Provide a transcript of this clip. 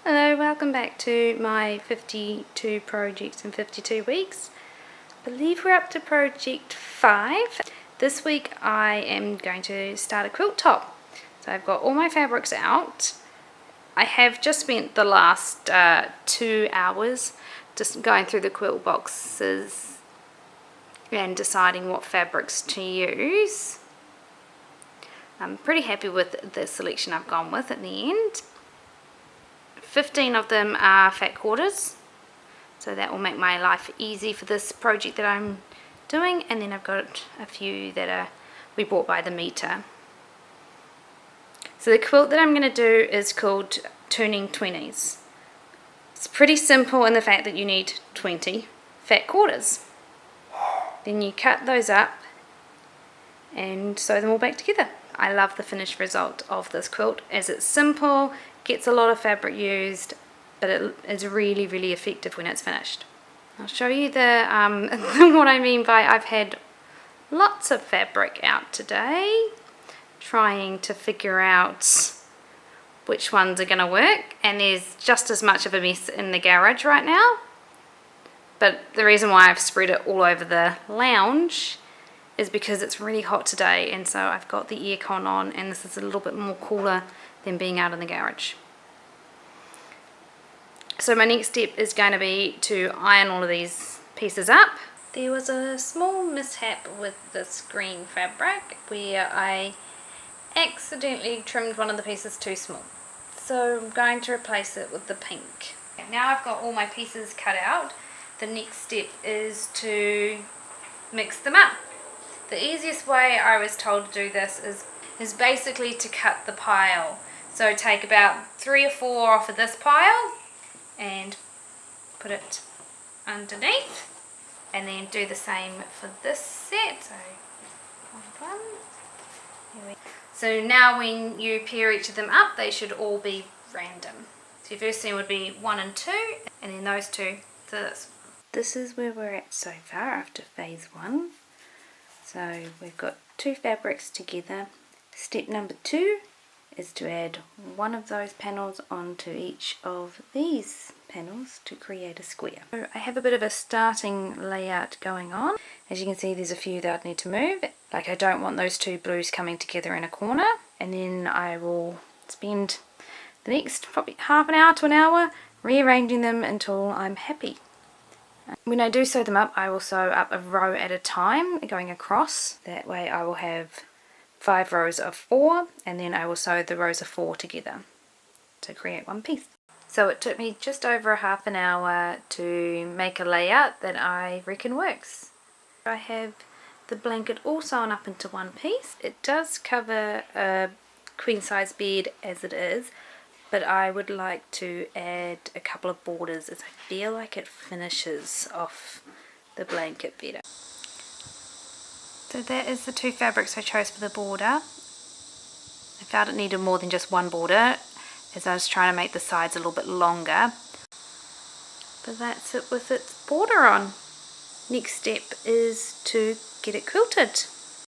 Hello, welcome back to my 52 projects in 52 weeks. I believe we're up to project 5. This week I am going to start a quilt top. So I've got all my fabrics out. I have just spent the last 2 hours just going through the quilt boxes and deciding what fabrics to use. I'm pretty happy with the selection I've gone with at the end. 15 of them are fat quarters, so that will make my life easy for this project that I'm doing, and then I've got a few that we bought by the meter. So the quilt that I'm going to do is called Turning 20s. It's pretty simple in the fact that you need 20 fat quarters. Then you cut those up and sew them all back together. I love the finished result of this quilt as it's simple, gets a lot of fabric used, but it is really, really effective when it's finished. I'll show you the what I mean by I've had lots of fabric out today, trying to figure out which ones are going to work, and there's just as much of a mess in the garage right now. But the reason why I've spread it all over the lounge is because it's really hot today, and so I've got the aircon on, and this is a little bit more cooler than being out in the garage. So my next step is going to be to iron all of these pieces up. There was a small mishap with this green fabric where I accidentally trimmed one of the pieces too small. So I'm going to replace it with the pink. Now I've got all my pieces cut out, the next step is to mix them up. The easiest way I was told to do this is basically to cut the pile. So take about 3 or 4 off of this pile and put it underneath, and then do the same for this set. So now when you pair each of them up, they should all be random. So your first thing would be 1 and 2, and then those two to this. This is where we're at so far after phase 1. So we've got 2 fabrics together. Step number 2 is to add one of those panels onto each of these panels to create a square. So I have a bit of a starting layout going on. As you can see, there's a few that I need to move. Like, I don't want those 2 blues coming together in a corner, and then I will spend the next probably half an hour to an hour rearranging them until I'm happy. When I do sew them up, I will sew up a row at a time going across. That way I will have 5 rows of 4, and then I will sew the rows of 4 together to create one piece. So it took me just over half an hour to make a layout that I reckon works. I have the blanket all sewn up into one piece. It does cover a queen size bed as it is, but I would like to add a couple of borders as I feel like it finishes off the blanket better. So that is the 2 fabrics I chose for the border. I felt it needed more than just one border as I was trying to make the sides a little bit longer. But that's it with its border on. Next step is to get it quilted.